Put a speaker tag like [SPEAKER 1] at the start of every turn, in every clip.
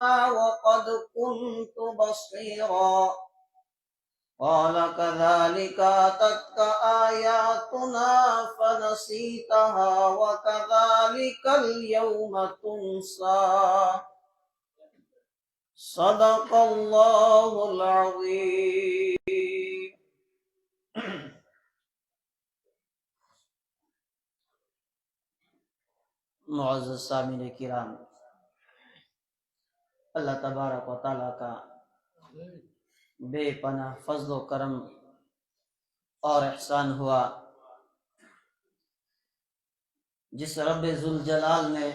[SPEAKER 1] وقد كنت بصيرا قال كذلك أتتك آياتنا فنسيتها وكذلك اليوم تنسى صدق الله العظيم. معزز سامعین کرام، اللہ تبارک و تعالیٰ کا بے پناہ فضل و کرم اور احسان ہوا جس رب ذوالجلال نے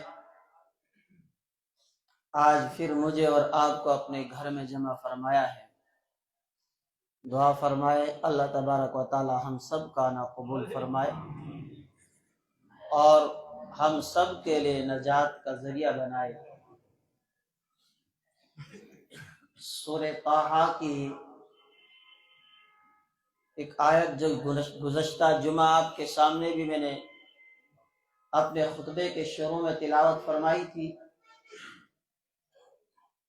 [SPEAKER 1] آج پھر مجھے اور آپ کو اپنے گھر میں جمع فرمایا ہے۔ دعا فرمائے اللہ تبارک و تعالی ہم سب کا نا قبول فرمائے اور ہم سب کے لیے نجات کا ذریعہ بنائے۔ سورہ طٰہٰ کی ایک آیت جو گزشتہ جمعہ آپ کے سامنے بھی میں نے اپنے خطبے کے شروع میں تلاوت فرمائی تھی،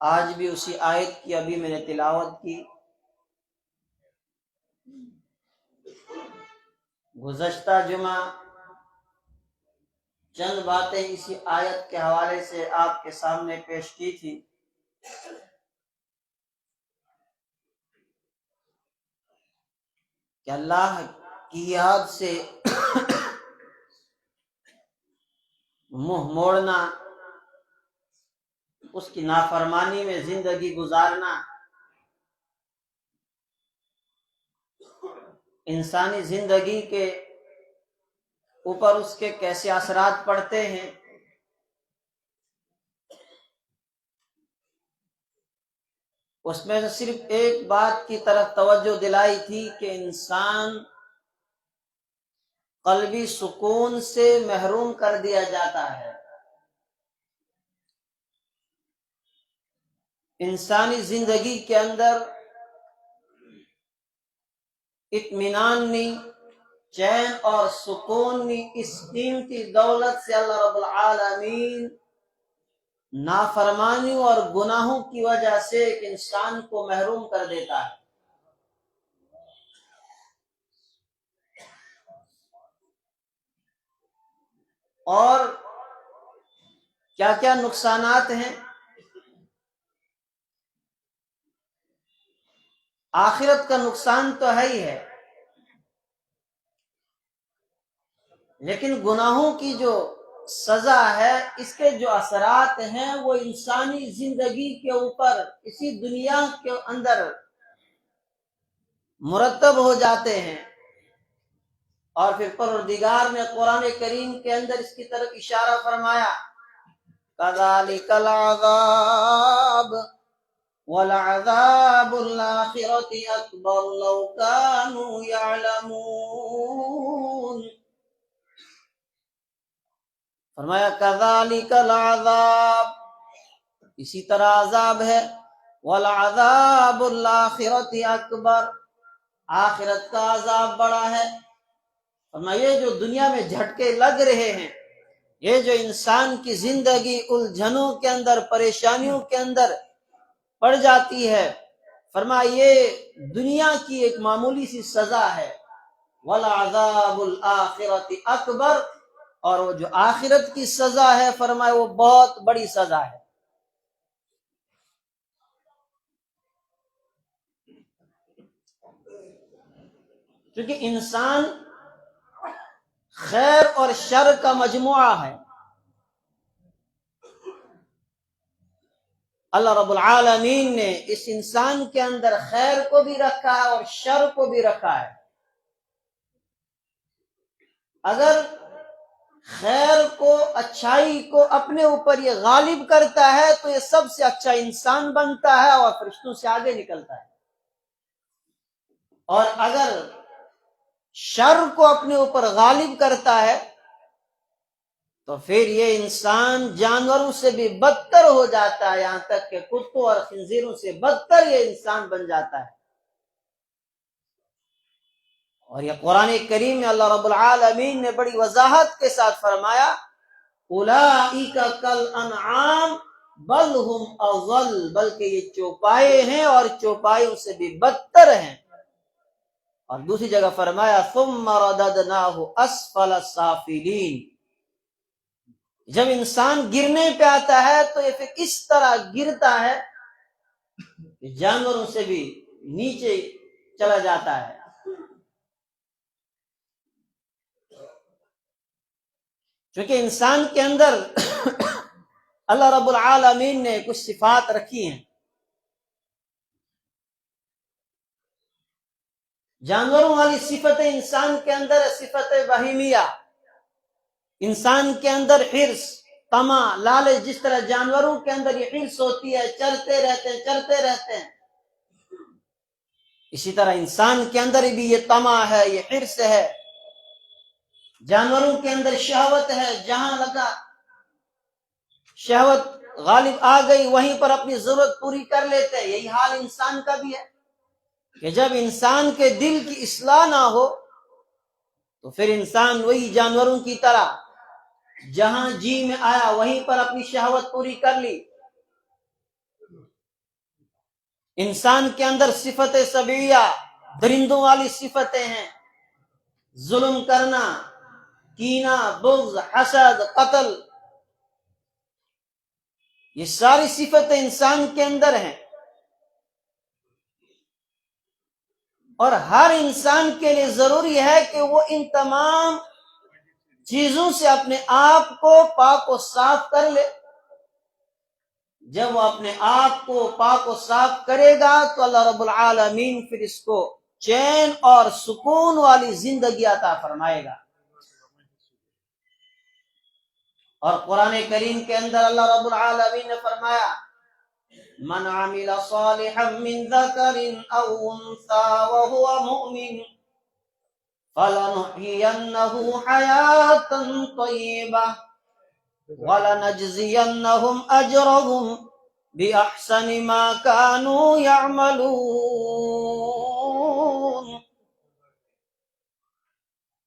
[SPEAKER 1] آج بھی اسی آیت کی ابھی میں نے تلاوت کی۔ گزشتہ جمعہ چند باتیں اسی آیت کے حوالے سے آپ کے سامنے پیش کی تھی۔ کہ اللہ کی یاد سے منہ موڑنا، اس کی نافرمانی میں زندگی گزارنا انسانی زندگی کے اوپر اس کے کیسے اثرات پڑتے ہیں۔ اس میں سے صرف ایک بات کی طرف توجہ دلائی تھی کہ انسان قلبی سکون سے محروم کر دیا جاتا ہے، انسانی زندگی کے اندر اطمینان نہیں، چین اور سکون نہیں۔ اس قیمتی دولت سے اللہ رب العالمین نافرمانیوں اور گناہوں کی وجہ سے ایک انسان کو محروم کر دیتا ہے۔ اور کیا کیا نقصانات ہیں؟ آخرت کا نقصان تو ہے ہی ہے، لیکن گناہوں کی جو سزا ہے، اس کے جو اثرات ہیں وہ انسانی زندگی کے اوپر اسی دنیا کے اندر مرتب ہو جاتے ہیں۔ اور پھر پروردگار نے قرآن کریم کے اندر اس کی طرف اشارہ فرمایا، کذالک العذاب وَلَعَذَابُ الْآخِرَةِ أَكْبَرُ لَوْ كَانُوا يَعْلَمُونَ۔ فرمایا کذالک العذاب، اسی طرح عذاب ہے، وَلَعَذَابُ الْآخِرَةِ أَكْبَرُ، آخرت کا عذاب بڑا ہے۔ فرمایا یہ جو دنیا میں جھٹکے لگ رہے ہیں، یہ جو انسان کی زندگی الجھنوں کے اندر، پریشانیوں کے اندر پڑ جاتی ہے، فرمایا یہ دنیا کی ایک معمولی سی سزا ہے۔ وَلَعَذَابُ الْآخِرَةِ أَكْبَرُ، اور وہ جو آخرت کی سزا ہے فرمایا وہ بہت بڑی سزا ہے۔ کیونکہ انسان خیر اور شر کا مجموعہ ہے۔ اللہ رب العالمین نے اس انسان کے اندر خیر کو بھی رکھا ہے اور شر کو بھی رکھا ہے۔ اگر خیر کو، اچھائی کو اپنے اوپر یہ غالب کرتا ہے تو یہ سب سے اچھا انسان بنتا ہے اور فرشتوں سے آگے نکلتا ہے، اور اگر شر کو اپنے اوپر غالب کرتا ہے تو پھر یہ انسان جانوروں سے بھی بدتر ہو جاتا ہے، یہاں تک کہ کتوں اور خنزیروں سے بدتر یہ انسان بن جاتا ہے۔ اور یہ قرآن کریم میں اللہ رب العالمین نے بڑی وضاحت کے ساتھ فرمایا، اولئک کالانعام بل ہم اضل، بلکہ یہ چوپائے ہیں اور چوپایوں سے بھی بدتر ہیں۔ اور دوسری جگہ فرمایا ثم رددناہ اسفل السافلین، جب انسان گرنے پہ آتا ہے تو یہ پھر اس طرح گرتا ہے کہ جانوروں سے بھی نیچے چلا جاتا ہے۔ چونکہ انسان کے اندر اللہ رب العالمین نے کچھ صفات رکھی ہیں۔ جانوروں والی صفتیں انسان کے اندر ہے، صفت بہیمیہ، انسان کے اندر حرص، طمع، لالچ، جس طرح جانوروں کے اندر یہ حرص ہوتی ہے، چرتے رہتے ہیں، اسی طرح انسان کے اندر بھی یہ طمع ہے، یہ حرص ہے۔ جانوروں کے اندر شہوت ہے، جہاں لگا شہوت غالب آ گئی وہیں پر اپنی ضرورت پوری کر لیتے ہیں۔ یہی حال انسان کا بھی ہے کہ جب انسان کے دل کی اصلاح نہ ہو تو پھر انسان وہی جانوروں کی طرح جہاں جی میں آیا وہیں پر اپنی شہوت پوری کر لی۔ انسان کے اندر صفت سبعیہ، درندوں والی صفتیں ہیں، ظلم کرنا، کینہ، بغض، حسد، قتل، یہ ساری صفتیں انسان کے اندر ہیں۔ اور ہر انسان کے لیے ضروری ہے کہ وہ ان تمام چیزوں سے اپنے آپ کو پاک و صاف کر لے۔ جب وہ اپنے آپ کو پاک و صاف کرے گا تو اللہ رب العالمین پھر اس کو چین اور سکون والی زندگی عطا فرمائے گا۔ اور قرآن کریم کے اندر اللہ رب العالمین نے فرمایا من عمل صالحا من ذکر او انثى وهو مؤمن فلنحيينه حياة طيبة وَلَنَجْزِيَنَّهُمْ أَجْرَهُمْ بِأَحْسَنِ مَا كَانُوا يَعْمَلُونَ،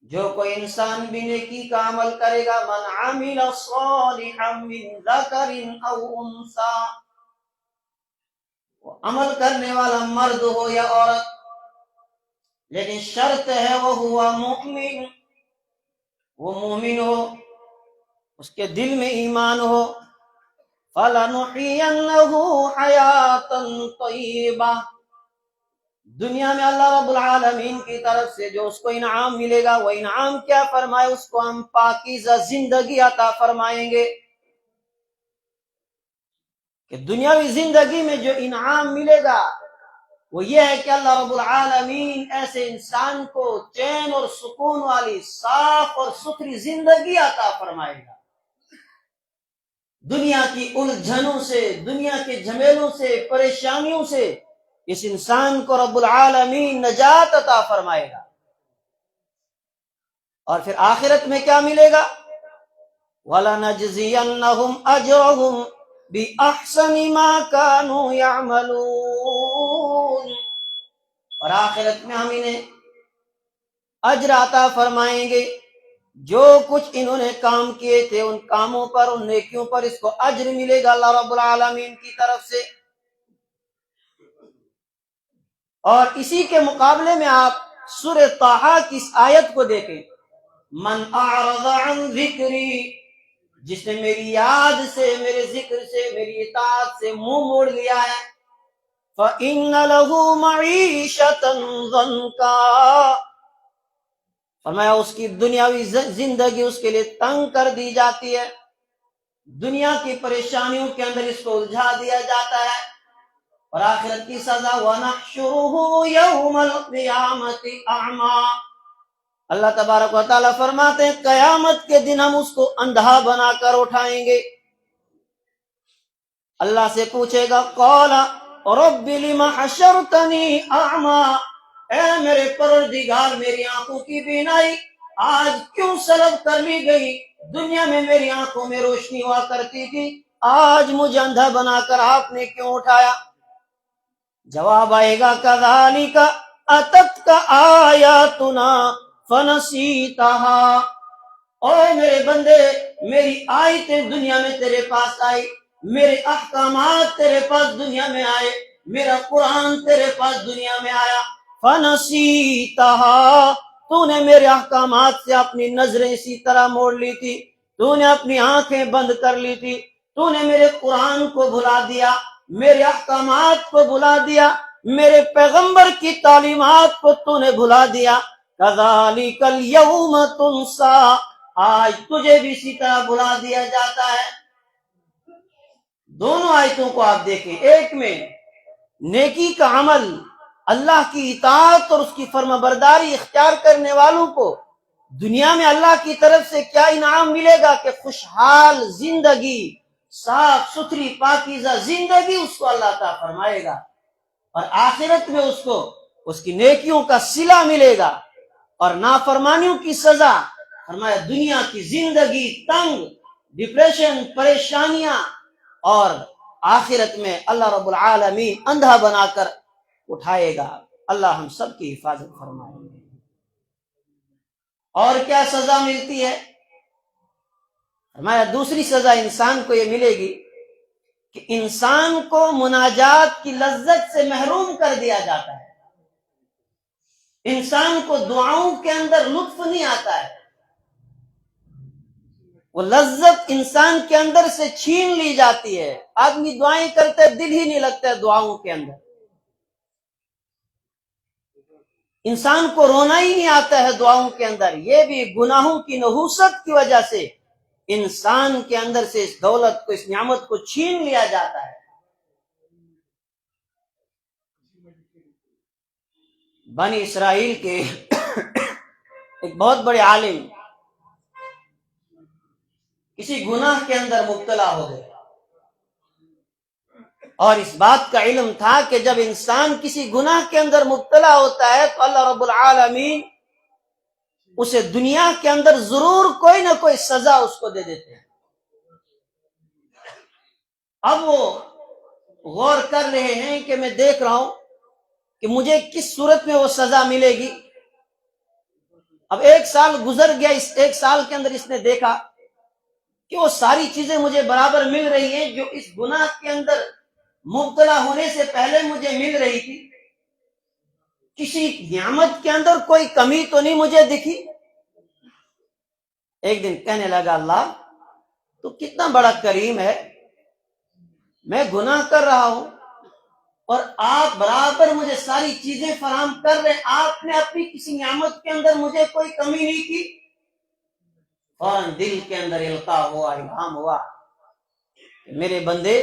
[SPEAKER 1] جو کوئی انسان بھی نیکی کا عمل کرے گا، من عمل صالحا من ذکر او انثى، وہ عمل کرنے والا مرد ہو یا عورت، لیکن شرط ہے وہ مؤمن، وہ مومن ہو، اس کے دل میں ایمان ہو۔ فَلَنُحْيِيَنَّهُ حَيَاةً طَيِّبَةً، دنیا میں اللہ رب العالمین کی طرف سے جو اس کو انعام ملے گا، وہ انعام کیا فرمائے؟ اس کو ہم پاکیزہ زندگی عطا فرمائیں گے۔ کہ دنیاوی زندگی میں جو انعام ملے گا وہ یہ ہے کہ اللہ رب العالمین ایسے انسان کو چین اور سکون والی صاف اور ستھری زندگی عطا فرمائے گا۔ دنیا کی الجھنوں سے، دنیا کے جھمیلوں سے، پریشانیوں سے اس انسان کو رب العالمین نجات عطا فرمائے گا۔ اور پھر آخرت میں کیا ملے گا؟ وَلَنَجْزِيَنَّهُمْ أَجْرَهُمْ بِأَحْسَنِ مَا كَانُوا يَعْمَلُونَ، اور آخرت میں ہم انہیں اجر عطا فرمائیں گے، جو کچھ انہوں نے کام کیے تھے ان کاموں پر، ان نیکیوں پر، اس کو اجر ملے گا اللہ رب العالمین کی طرف سے۔ اور اسی کے مقابلے میں آپ سورہ طٰہٰ کی اس آیت کو دیکھیں، من اعرض عن ذکری، جس نے میری یاد سے، میرے ذکر سے، میری اطاعت سے منہ موڑ لیا ہے، فَإِنَّ لَهُ مَعِيشَةً ضَنْكًا، فرمایا اس کی دنیاوی زندگی اس کے لیے تنگ کر دی جاتی ہے، دنیا کی پریشانیوں کے اندر اس کو الجھا دیا جاتا ہے۔ اور آخرت کی سزا وَنَحْشُرُهُ يَوْمَ الْقِيَامَةِ أَعْمَى، اللہ تبارک و تعالیٰ فرماتے ہیں قیامت کے دن ہم اس کو اندھا بنا کر اٹھائیں گے۔ اللہ سے پوچھے گا قَالَ رَبِّ لِمَ حَشَرْتَنِي أَعْمَى، اے میرے پروردگار میری آنکھوں کی بینائی آج کیوں سلب کر لی گئی؟ دنیا میں میری آنکھوں میں روشنی ہوا کرتی تھی، آج مجھے اندھا بنا کر آپ نے کیوں اٹھایا؟ جواب آئے گا کذالک اتتک آیاتنا فنسیتها، اوے میرے بندے میری آیتیں دنیا میں تیرے پاس آئی، میرے احکامات تیرے پاس دنیا میں آئے، میرا قرآن تیرے پاس دنیا میں آیا، فنسیتہا، تو نے میرے احکامات سے اپنی نظریں اسی طرح موڑ لی تھی، تو نے اپنی آنکھیں بند کر لی تھی، تو نے میرے قرآن کو بھلا دیا، میرے احکامات کو بھلا دیا، میرے پیغمبر کی تعلیمات کو تو نے بھلا دیا، کذالک الیوم تنسیٰ، آج تجھے بھی اسی طرح بھلا دیا جاتا ہے۔ دونوں آیتوں کو آپ دیکھیں، ایک میں نیکی کا عمل، اللہ کی اطاعت اور اس کی فرما برداری اختیار کرنے والوں کو دنیا میں اللہ کی طرف سے کیا انعام ملے گا کہ خوشحال زندگی، صاف ستھری پاکیزہ زندگی اس کو اللہ تعالیٰ فرمائے گا، اور آخرت میں اس کو اس کی نیکیوں کا صلہ ملے گا، اور نافرمانیوں کی سزا، فرمایا دنیا کی زندگی تنگ، ڈپریشن، پریشانیاں، اور آخرت میں اللہ رب العالمین اندھا بنا کر اٹھائے گا۔ اللہ ہم سب کی حفاظت فرمائے۔ اور کیا سزا ملتی ہے؟ ہمارا دوسری سزا انسان کو یہ ملے گی کہ انسان کو مناجات کی لذت سے محروم کر دیا جاتا ہے، انسان کو دعاؤں کے اندر لطف نہیں آتا ہے، وہ لذت انسان کے اندر سے چھین لی جاتی ہے، آدمی دعائیں کرتے دل ہی نہیں لگتا ہے دعاؤں کے اندر، انسان کو رونا ہی نہیں آتا ہے دعاؤں کے اندر۔ یہ بھی گناہوں کی نحوست کی وجہ سے انسان کے اندر سے اس دولت کو، اس نعمت کو چھین لیا جاتا ہے۔ بنی اسرائیل کے ایک بہت بڑے عالم کسی گناہ کے اندر مبتلا ہو گئے، اور اس بات کا علم تھا کہ جب انسان کسی گناہ کے اندر مبتلا ہوتا ہے تو اللہ رب العالمین اسے دنیا کے اندر ضرور کوئی نہ کوئی سزا اس کو دے دیتے ہیں۔ اب وہ غور کر رہے ہیں کہ میں دیکھ رہا ہوں کہ مجھے کس صورت میں وہ سزا ملے گی۔ اب ایک سال گزر گیا، اس ایک سال کے اندر اس نے دیکھا کہ وہ ساری چیزیں مجھے برابر مل رہی ہیں جو اس گناہ کے اندر مبتلا ہونے سے پہلے مجھے مل رہی تھی، کسی نعمت کے اندر کوئی کمی تو نہیں مجھے دکھی۔ ایک دن کہنے لگا اللہ تو کتنا بڑا کریم ہے، میں گناہ کر رہا ہوں اور آپ برابر مجھے ساری چیزیں فراہم کر رہے ہیں، آپ نے اپنی کسی نعمت کے اندر مجھے کوئی کمی نہیں کی۔ فوراً دل کے اندر القاء ہوا، الہام ہوا کہ میرے بندے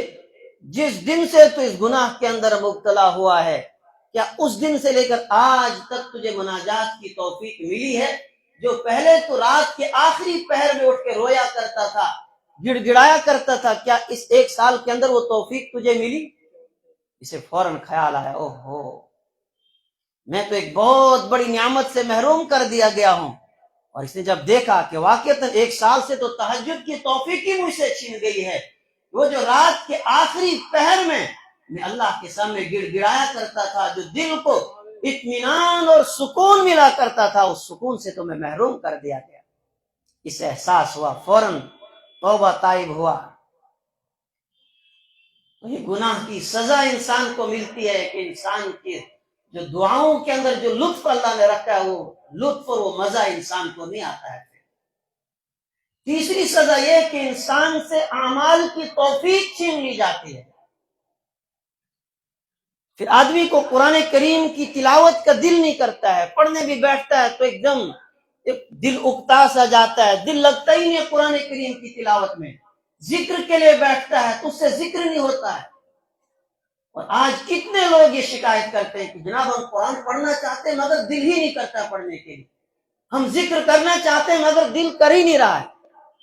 [SPEAKER 1] جس دن سے تو اس گناہ کے اندر مبتلا ہوا ہے، کیا اس دن سے لے کر آج تک تجھے مناجات کی توفیق ملی ہے؟ جو پہلے تو رات کے آخری پہر میں اٹھ کے رویا کرتا تھا، گڑ گڑایا کرتا تھا، کیا اس ایک سال کے اندر وہ توفیق تجھے ملی؟ اسے فوراً خیال آیا، اوہ ہو، میں تو ایک بہت بڑی نعمت سے محروم کر دیا گیا ہوں۔ اور اس نے جب دیکھا کہ واقعتاً ایک سال سے تو تہجد کی توفیق ہی مجھ سے چھین گئی ہے، وہ جو رات کے آخری پہر میں اللہ کے سامنے گڑ گڑایا کرتا تھا، جو دل کو اطمینان اور سکون ملا کرتا تھا، اس سکون سے تو میں محروم کر دیا گیا۔ اسے احساس ہوا، فوراً توبہ تائب ہوا۔ یہ گناہ کی سزا انسان کو ملتی ہے کہ انسان کی جو دعاؤں کے اندر جو لطف اللہ نے رکھا ہے، وہ لطف اور وہ مزہ انسان کو نہیں آتا ہے۔ تیسری سزا یہ کہ انسان سے اعمال کی توفیق چھین لی جاتی ہے۔ پھر آدمی کو قرآن کریم کی تلاوت کا دل نہیں کرتا ہے، پڑھنے بھی بیٹھتا ہے تو ایک دم دل اکتا سا جاتا ہے، دل لگتا ہی نہیں ہے قرآن کریم کی تلاوت میں۔ ذکر کے لیے بیٹھتا ہے تو اس سے ذکر نہیں ہوتا ہے۔ اور آج کتنے لوگ یہ شکایت کرتے ہیں کہ جناب ہم قرآن پڑھنا چاہتے ہیں مگر دل ہی نہیں کرتا پڑھنے کے لیے، ہم ذکر کرنا چاہتے ہیں مگر دل کر ہی نہیں رہا ہے،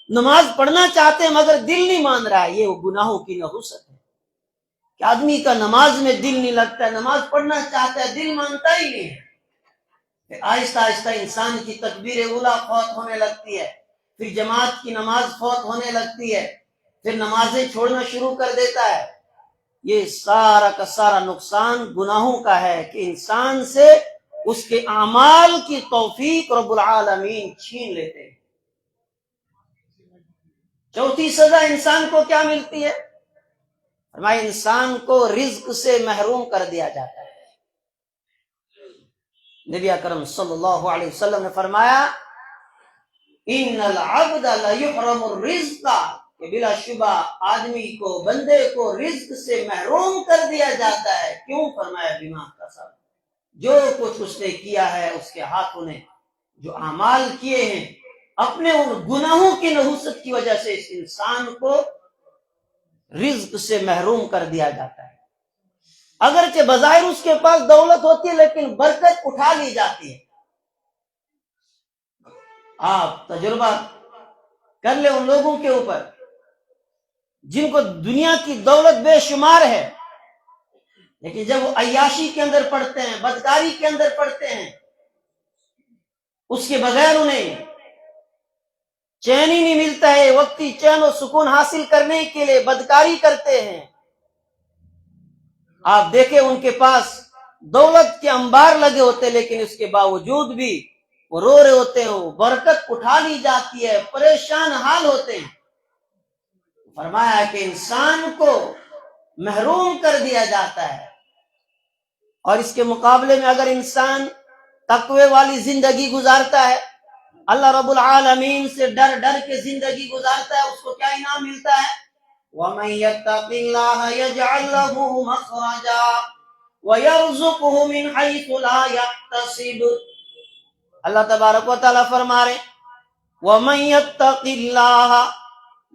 [SPEAKER 1] نماز پڑھنا چاہتے ہیں مگر دل نہیں مان رہا ہے۔ یہ وہ گناہوں کی نحوست ہے کہ آدمی کا نماز میں دل نہیں لگتا ہے، نماز پڑھنا چاہتا ہے دل مانتا ہی نہیں ہے۔ پھر آہستہ آہستہ انسان کی تکبیر اولیٰ فوت ہونے لگتی ہے، پھر جماعت کی نماز فوت ہونے لگتی ہے، پھر نمازیں چھوڑنا شروع کر دیتا ہے۔ یہ سارا کا سارا نقصان گناہوں کا ہے کہ انسان سے اس کے اعمال کی توفیق رب العالمین چھین لیتے ہیں۔ چوتھی سزا انسان کو کیا ملتی ہے؟ فرمایا انسان کو رزق سے محروم کر دیا جاتا ہے۔ نبی اکرم صلی اللہ علیہ وسلم نے فرمایا ان العبد لیحرم الرزق، کہ بلا شبہ آدمی کو، بندے کو رزق سے محروم کر دیا جاتا ہے۔ کیوں؟ فرمایا بما کسب، جو کچھ اس نے کیا ہے، اس کے ہاتھوں نے جو اعمال کیے ہیں، اپنے ان گناہوں کی نحوست کی وجہ سے اس انسان کو رزق سے محروم کر دیا جاتا ہے۔ اگرچہ بظاہر اس کے پاس دولت ہوتی ہے لیکن برکت اٹھا لی جاتی ہے۔ آپ تجربہ کر لیں ان لوگوں کے اوپر جن کو دنیا کی دولت بے شمار ہے، لیکن جب وہ عیاشی کے اندر پڑتے ہیں، بدکاری کے اندر پڑتے ہیں، اس کے بغیر انہیں چین ہی نہیں ملتا ہے، وقتی چین و سکون حاصل کرنے کے لیے بدکاری کرتے ہیں۔ آپ دیکھیں ان کے پاس دولت کے انبار لگے ہوتے ہیں، لیکن اس کے باوجود بھی وہ رو رہے ہوتے ہیں، وہ برکت اٹھا لی جاتی ہے، پریشان حال ہوتے ہیں۔ فرمایا کہ انسان کو محروم کر دیا جاتا ہے، اور اس کے مقابلے میں اگر انسان تقوی والی زندگی گزارتا ہے، اللہ رب العالمین سے ڈر ڈر کے زندگی گزارتا ہے، اس کو کیا انعام ملتا ہے؟ وَمَن يَتَّقِ اللَّهَ يَجْعَل لَّهُ مَخْرَجًا وَيَرْزُقْهُ مِنْ حَيْثُ لَا يَحْتَسِبُ۔ اللہ تبارک و تعالیٰ فرما رہے وَمَن يَتَّقِ اللَّهَ،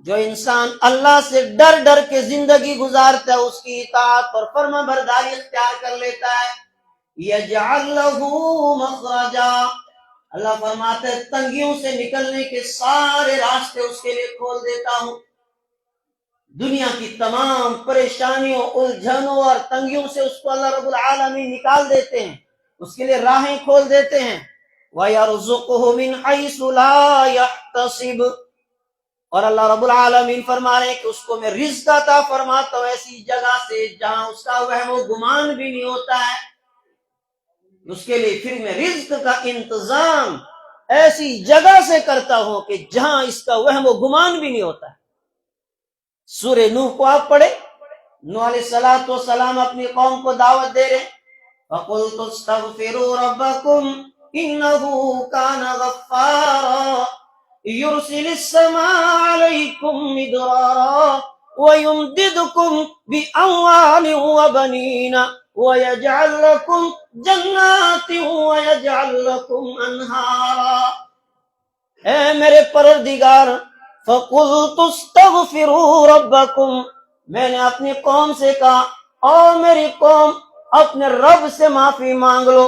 [SPEAKER 1] جو انسان اللہ سے ڈر ڈر کے زندگی گزارتا ہے، اس کی اطاعت اور فرما برداری اختیار کر لیتا ہے، یجعل لہ مخرجا، اللہ فرماتے ہیں تنگیوں سے نکلنے کے سارے راستے اس کے لیے کھول دیتا ہوں۔ دنیا کی تمام پریشانیوں، الجھنوں اور تنگیوں سے اس کو اللہ رب العالمین نکال دیتے ہیں، اس کے لیے راہیں کھول دیتے ہیں۔ وَيَرْزُقُهُ مِنْ حَيْثُ لَا يَحْتَسِبُ، اور اللہ رب العالمین فرما رہے ہیں کہ اس کو میں رزق عطا فرماتا ہوں ایسی جگہ سے جہاں اس کا وہم و گمان بھی نہیں ہوتا ہے۔ اس کے لیے پھر میں رزق کا انتظام ایسی جگہ سے کرتا ہوں کہ جہاں اس کا وہم و گمان بھی نہیں ہوتا ہے۔ سورہ نوح کو آپ پڑھیں، نوح علیہ السلام اپنی قوم کو دعوت دے رہے ہیں، فَقُلْتُ اسْتَغْفِرُوا رَبَّكُمْ إِنَّهُ كَانَ غَفَّارًا يُرْسِلِ السَّمَاءَ عَلَيْكُمْ مِدْرَارًا وَيُمْدِدْكُمْ بِأَمْوَالٍ وَبَنِينَ وَيَجْعَلْ لَكُمْ جَنَّاتٍ وَيَجْعَلْ لَكُمْ أَنْهَارًا۔ اے میرے پروردگار، فَقُلْتُ اسْتَغْفِرُوا رَبَّكُمْ، میں نے اپنی قوم سے کہا او میری قوم اپنے رب سے معافی مانگ لو،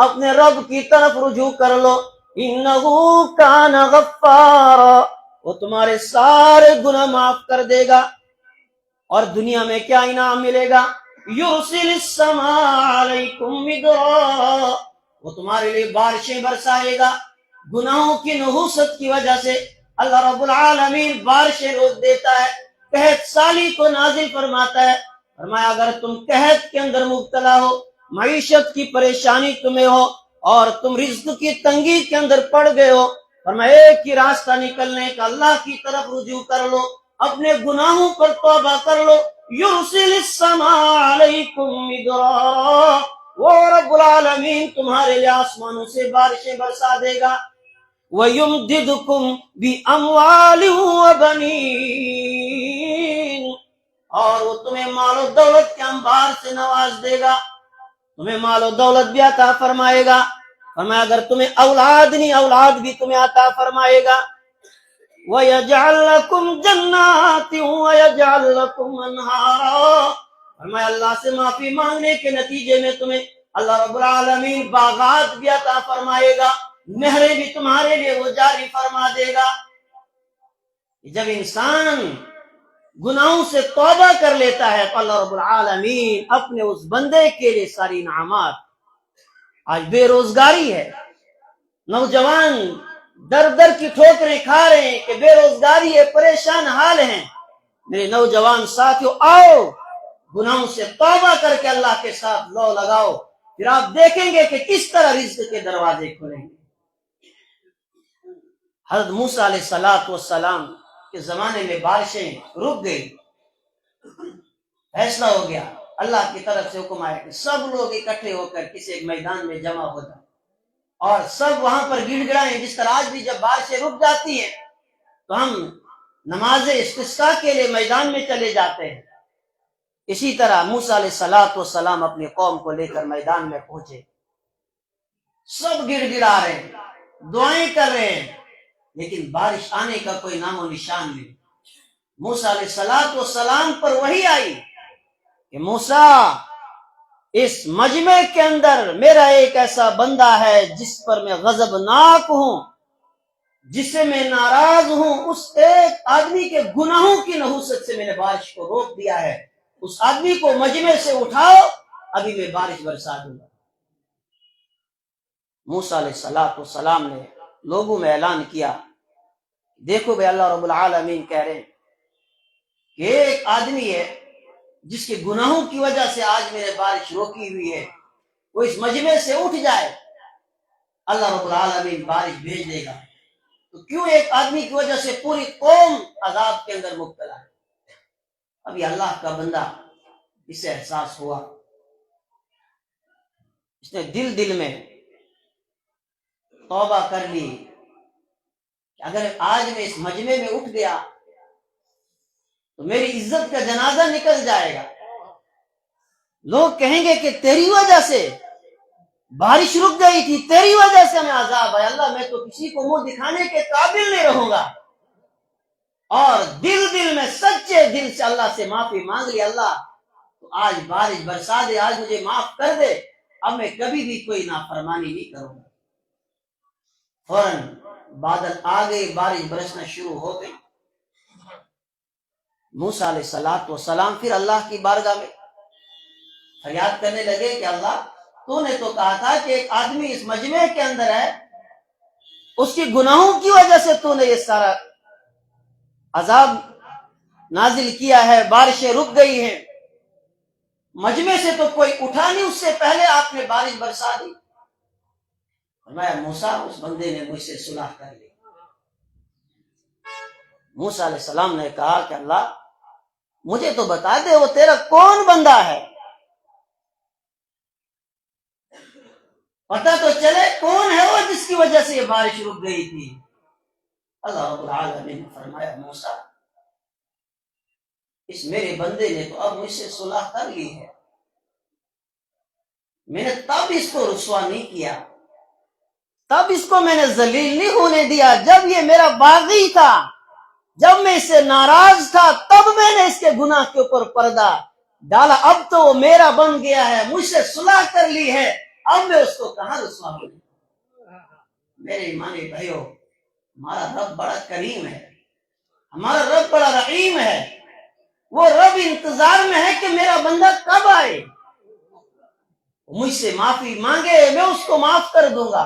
[SPEAKER 1] اپنے رب کی طرف رجوع کر لو، انہو کان غفارا، وہ تمہارے سارے گناہ معاف کر دے گا۔ اور دنیا میں کیا انعام ملے گا؟ یرسل السماء علیکم مدرارا، وہ تمہارے لیے بارشیں برسائے گا۔ گناہوں کی نحوست کی وجہ سے اللہ رب العالمین بارشیں روک دیتا ہے، قحط سالی کو نازل فرماتا ہے۔ فرمایا اگر تم قحط کے اندر مبتلا ہو، معیشت کی پریشانی تمہیں ہو اور تم رزق کی تنگی کے اندر پڑ گئے ہو، فرمایا ایک ہی راستہ نکلنے کا، اللہ کی طرف رجوع کر لو، اپنے گناہوں پر توبہ کر لو۔ یرسل السماء علیکم مدرارا، وہ رب العالمین تمہارے لیے آسمانوں سے بارشیں برسا دے گا۔ وَيُمْدِدْكُمْ بِأَمْوَالٍ وَبَنِينَ، اور وہ تمہیں مال و دولت کے انبار سے نواز دے گا، تمہیں مال و دولت بھی عطا فرمائے گا۔ فرمایا اگر تمہیں اولاد نہیں، اولاد بھی تمہیں عطا فرمائے گا۔ وَيَجْعَلْ لَكُمْ جَنَّاتٍ وَيَجْعَلْ لَكُمْ أَنْهَارًا، فرمایا اللہ سے معافی مانگنے کے نتیجے میں تمہیں اللہ رب العالمین باغات بھی عطا فرمائے گا، نہریں بھی تمہارے لیے وہ جاری فرما دے گا۔ جب انسان گناہوں سے توبہ کر لیتا ہے تو اللہ رب العالمین اپنے اس بندے کے لیے ساری انعامات۔ آج بے روزگاری ہے، نوجوان در در کی ٹھوکریں کھا رہے ہیں کہ بے روزگاری ہے، پریشان حال ہیں۔ میرے نوجوان ساتھیوں، آؤ گناہوں سے توبہ کر کے اللہ کے ساتھ لو لگاؤ، پھر آپ دیکھیں گے کہ کس طرح رزق کے دروازے کھلیں گے۔ حضرت موسیٰ علیہ السلام کے زمانے میں بارشیں رک گئی، فیصلہ ہو گیا، اللہ کی طرف سے حکم آیا کہ سب لوگ اکٹھے ہو کر کسی ایک میدان میں جمع ہو جائیں اور سب وہاں پر گڑ گڑائیں۔ جس طرح آج بھی جب بارشیں رک جاتی ہیں تو ہم نماز استسقاء کے لیے میدان میں چلے جاتے ہیں، اسی طرح موسیٰ علیہ السلام اپنی قوم کو لے کر میدان میں پہنچے، سب گڑ گڑا رہے ہیں، دعائیں کر رہے ہیں، لیکن بارش آنے کا کوئی نام و نشان نہیں۔ موسیٰ علیہ السلام پر وحی آئی کہ موسیٰ، اس مجمع کے اندر میرا ایک ایسا بندہ ہے جس پر میں غضبناک ہوں، جس سے میں ناراض ہوں، اس ایک آدمی کے گناہوں کی نحوست سے میں نے بارش کو روک دیا ہے، اس آدمی کو مجمع سے اٹھاؤ، ابھی میں بارش برسا دوں گا۔ موسیٰ علیہ السلام نے لوگوں میں اعلان کیا، دیکھو بھئی اللہ رب العالمین کہہ رہے ہیں کہ ایک آدمی ہے جس کے گناہوں کی وجہ سے آج میں نے بارش روکی ہوئی ہے، وہ اس مجمع سے اٹھ جائے، اللہ رب العالمین بارش بھیج دے گا۔ تو کیوں ایک آدمی کی وجہ سے پوری قوم عذاب کے اندر مبتلا ہے؟ ابھی اللہ کا بندہ اسے احساس ہوا، اس نے دل میں توبہ کر لی کہ اگر آج میں اس مجمع میں اٹھ گیا تو میری عزت کا جنازہ نکل جائے گا، لوگ کہیں گے کہ تیری وجہ سے بارش رک گئی تھی، تیری وجہ سے ہمیں عذاب ہے، اللہ میں تو کسی کو منہ دکھانے کے قابل نہیں رہوں گا۔ اور دل میں سچے دل سے اللہ سے معافی مانگ لی، اللہ تو آج بارش برسا دے، آج مجھے معاف کر دے، اب میں کبھی بھی کوئی نافرمانی نہیں کروں گا۔ فوراً بادل آ گئے، بارش برسنا شروع ہو گئی۔ موسیٰ علیہ السلام پھر اللہ کی بارگاہ میں فریاد کرنے لگے کہ اللہ، تو نے تو کہا تھا کہ ایک آدمی اس مجمع کے اندر ہے، اس کی گناہوں کی وجہ سے تو نے یہ سارا عذاب نازل کیا ہے، بارشیں رک گئی ہیں، مجمع سے تو کوئی اٹھا نہیں، اس سے پہلے آپ نے بارش برسا دی۔ فرمایا موسیٰ، اس بندے نے مجھ سے صلح کر لی۔ موسیٰ علیہ السلام نے کہا کہ اللہ مجھے تو بتا دے وہ تیرا کون بندہ ہے، پتہ تو چلے کون ہے وہ جس کی وجہ سے یہ بارش رک گئی تھی۔ اللہ رب العالمین نے فرمایا موسیٰ، اس میرے بندے نے تو اب مجھ سے صلح کر لی ہے، میں نے تب اس کو رسوا نہیں کیا، تب اس کو میں نے ذلیل نہیں ہونے دیا، جب یہ میرا باغی تھا، جب میں اس سے ناراض تھا تب میں نے اس کے گناہ کے اوپر پردہ ڈالا، اب تو وہ میرا بن گیا ہے، مجھ سے صلح کر لی ہے، اب میں اس کو کہاں رسوا ہوں۔ میرے ایمانی بھائیو، ہمارا رب بڑا کریم ہے، ہمارا رب بڑا رحیم ہے، وہ رب انتظار میں ہے کہ میرا بندہ کب آئے، مجھ سے معافی مانگے، میں اس کو معاف کر دوں گا۔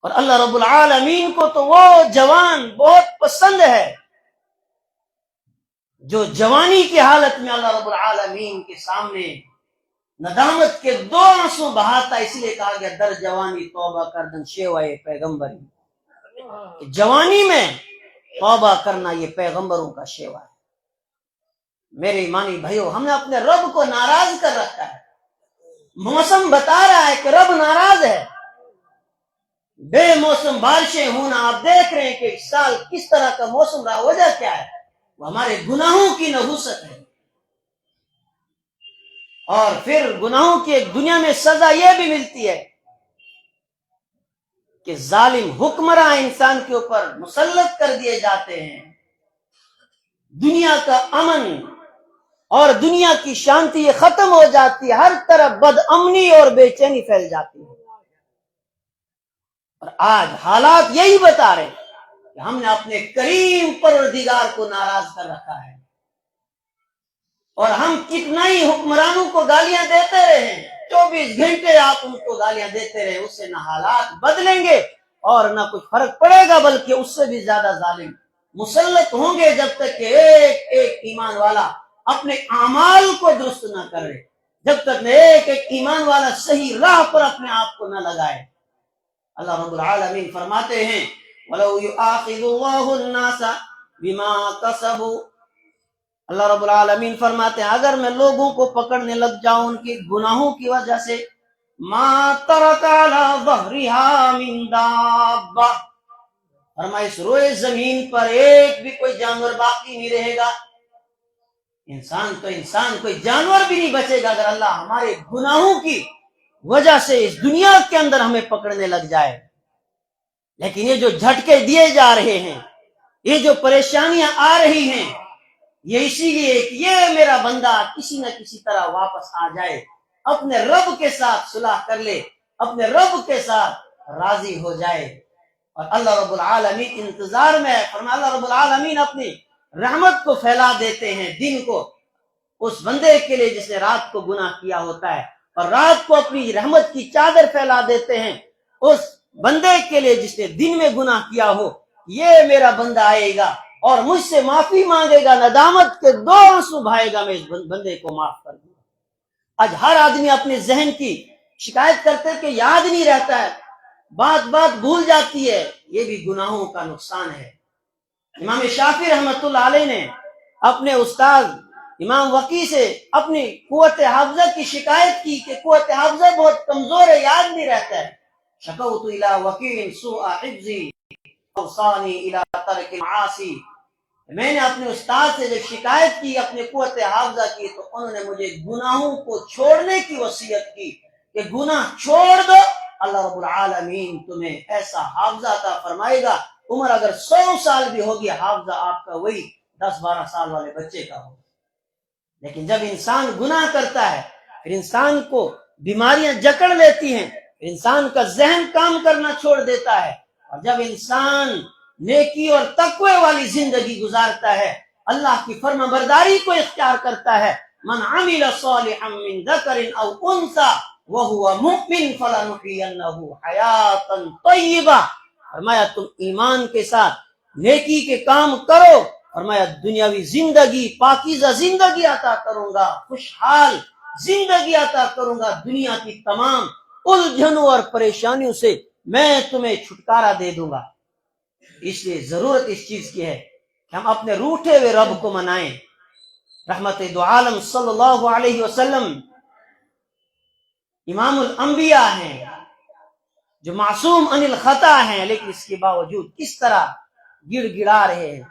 [SPEAKER 1] اور اللہ رب العالمین کو تو وہ جوان بہت پسند ہے جو جوانی کی حالت میں اللہ رب العالمین کے سامنے ندامت کے دو آنسو بہاتا، اس لیے کہا گیا در جوانی توبہ کردن شیوائے پیغمبری، کہ جوانی میں توبہ کرنا یہ پیغمبروں کا شیوا ہے۔ میرے ایمانی بھائیو، ہم نے اپنے رب کو ناراض کر رکھا ہے، موسم بتا رہا ہے کہ رب ناراض ہے، بے موسم بارشیں ہونا، آپ دیکھ رہے ہیں کہ اس سال کس طرح کا موسم رہا، وجہ کیا ہے؟ وہ ہمارے گناہوں کی نحوست ہے، اور پھر گناہوں کی ایک دنیا میں سزا یہ بھی ملتی ہے کہ ظالم حکمراں انسان کے اوپر مسلط کر دیے جاتے ہیں، دنیا کا امن اور دنیا کی شانتی ختم ہو جاتی ہے، ہر طرف بد امنی اور بے چینی پھیل جاتی ہے۔ اور آج حالات یہی بتا رہے کہ ہم نے اپنے کریم پروردگار کو ناراض کر رکھا ہے، اور ہم کتنا ہی حکمرانوں کو گالیاں دیتے رہے، 24 گھنٹے آپ ان کو گالیاں دیتے رہے، اس سے نہ حالات بدلیں گے اور نہ کچھ فرق پڑے گا، بلکہ اس سے بھی زیادہ ظالم مسلط ہوں گے، جب تک کہ ایک ایک ایمان والا اپنے اعمال کو درست نہ کرے، جب تک ایک ایک ایمان والا صحیح راہ پر اپنے آپ کو نہ لگائے۔ اللہ رب العالمین فرماتے ہیں وَلَوْ يُؤَاخِذُ اللَّهُ النَّاسَ بِمَا كَسَبُوا اللہ رب العالمین فرماتے ہیں اگر میں لوگوں کو پکڑنے لگ جاؤں ان کے گناہوں کی وجہ سے، ما ترک علی ظہرہا من دابہ، فرمایا اس روئے زمین پر ایک بھی کوئی جانور باقی نہیں رہے گا، انسان کوئی جانور بھی نہیں بچے گا اگر اللہ ہمارے گناہوں کی وجہ سے اس دنیا کے اندر ہمیں پکڑنے لگ جائے۔ لیکن یہ جو جھٹکے دیے جا رہے ہیں، یہ جو پریشانیاں آ رہی ہیں، یہ اسی لیے کہ یہ میرا بندہ کسی نہ کسی طرح واپس آ جائے، اپنے رب کے ساتھ صلح کر لے، اپنے رب کے ساتھ راضی ہو جائے۔ اور اللہ رب العالمین انتظار میں ہے، فرمایا اللہ رب العالمین اپنی رحمت کو پھیلا دیتے ہیں دن کو اس بندے کے لیے جس نے رات کو گناہ کیا ہوتا ہے، اور رات کو اپنی رحمت کی چادر پھیلا دیتے ہیں اس بندے کے لیے جس نے دن میں گناہ کیا ہو۔ یہ میرا بندہ آئے گا اور مجھ سے معافی مانگے گا، ندامت کے 2 آنسو بہائے گا، میں اس بندے کو معاف کر دوں گا۔ آج ہر آدمی اپنے ذہن کی شکایت کرتے کہ یاد نہیں رہتا ہے، بات بھول جاتی ہے، یہ بھی گناہوں کا نقصان ہے۔ امام شافعی رحمۃ اللہ علیہ نے اپنے استاد امام وقی سے اپنی قوت حافظہ کی شکایت کی کہ قوت حافظہ بہت کمزور ہے، یاد نہیں رہتا ہے۔ شکوت الی وکیع سوء حفظی اوصانی الی ترک المعاصی، میں نے اپنے استاد سے جب شکایت کی اپنے قوت حافظہ کی تو انہوں نے مجھے گناہوں کو چھوڑنے کی وصیت کی کہ گناہ چھوڑ دو، اللہ رب العالمین تمہیں ایسا حافظہ عطا فرمائے گا، عمر اگر 100 سال بھی ہوگی حافظہ آپ کا وہی 10-12 سال والے بچے کا ہوگا۔ لیکن جب انسان گناہ کرتا ہے پھر انسان کو بیماریاں جکڑ لیتی ہیں، انسان کا ذہن کام کرنا چھوڑ دیتا ہے، اور جب انسان نیکی اور تقوی والی زندگی گزارتا ہے، اللہ کی فرما برداری کو اختیار کرتا ہے، من عمل صالحا من ذکر او انثى وهو مؤمن فلنحيينه حیاتا طیبہ، فرمایا تم ایمان کے ساتھ نیکی کے کام کرو، فرمایا دنیاوی زندگی پاکیزہ زندگی عطا کروں گا، خوشحال زندگی عطا کروں گا، دنیا کی تمام الجھنوں اور پریشانیوں سے میں تمہیں چھٹکارا دے دوں گا۔ اس لیے ضرورت اس چیز کی ہے کہ ہم اپنے روٹھے ہوئے رب کو منائیں۔ رحمت دو عالم صلی اللہ علیہ وسلم امام الانبیاء ہیں، جو معصوم عن الخطا ہیں، لیکن اس کے باوجود کس طرح گڑ گڑا رہے ہیں۔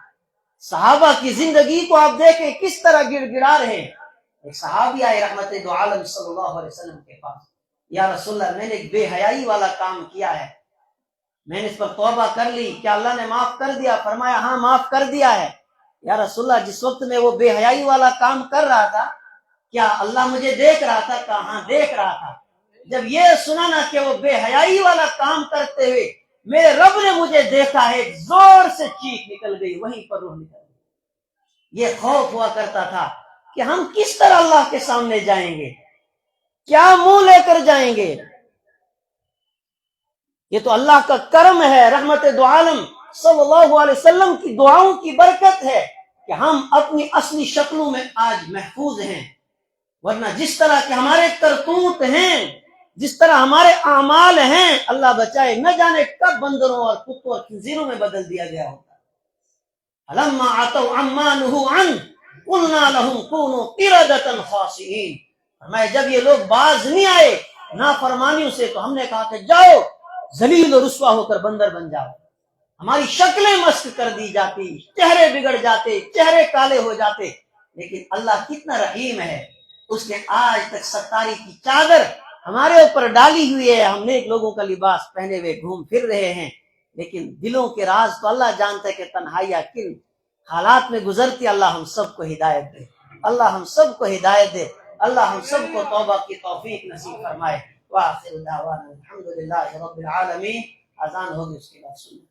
[SPEAKER 1] صحابہ کی زندگی کو آپ دیکھیں کس طرح گڑ گڑا رہے ہیں۔ ایک صحابی آئے رحمت دو عالم صلی اللہ علیہ وسلم کے پاس، یا رسول اللہ میں نے ایک بے حیائی والا کام کیا ہے، میں نے اس پر توبہ کر لی، کیا اللہ نے معاف کر دیا؟ فرمایا ہاں معاف کر دیا ہے۔ یا رسول اللہ جس وقت میں وہ بے حیائی والا کام کر رہا تھا کیا اللہ مجھے دیکھ رہا تھا؟ کہا ہاں دیکھ رہا تھا۔ جب یہ سنا نا کہ وہ بے حیائی والا کام کرتے ہوئے میرے رب نے مجھے دیکھا ہے، زور سے چیخ نکل گئی، وہیں پر روح نکل گئی۔ یہ خوف ہوا کرتا تھا کہ ہم کس طرح اللہ کے سامنے جائیں گے، کیا منہ لے کر جائیں گے۔ یہ تو اللہ کا کرم ہے، رحمت دو عالم صلی اللہ علیہ وسلم کی دعاؤں کی برکت ہے کہ ہم اپنی اصلی شکلوں میں آج محفوظ ہیں، ورنہ جس طرح کے ہمارے کرتوت ہیں، جس طرح ہمارے اعمال ہیں، اللہ بچائے نہ جانے کب بندروں اور کتوں اور خنزیروں میں بدل دیا گیا ہوتا۔ فلما عتوا عما نهوا عنه قلنا لهم كونوا قردة خاسئين، ہمیں جب یہ لوگ باز نہیں آئے نافرمانیوں سے تو ہم نے کہا کہ جاؤ ذلیل و رسوا ہو کر بندر بن جاؤ۔ ہماری شکلیں مسخ کر دی جاتی، چہرے بگڑ جاتے، چہرے کالے ہو جاتے، لیکن اللہ کتنا رحیم ہے، اس نے آج تک ستاری کی چادر ہمارے اوپر ڈالی ہوئی ہے، ہم نیک لوگوں کا لباس پہنے ہوئے گھوم پھر رہے ہیں، لیکن دلوں کے راز تو اللہ جانتا ہے کہ تنہائیاں کن حالات میں گزرتی۔ اللہ ہم سب کو ہدایت دے، اللہ ہم سب کو ہدایت دے، اللہ ہم سب کو توبہ کی توفیق نصیب فرمائے۔ وآخر دعوانا الحمدللہ رب العالمین۔ اذان ہوگی اس کے بعد سنیں۔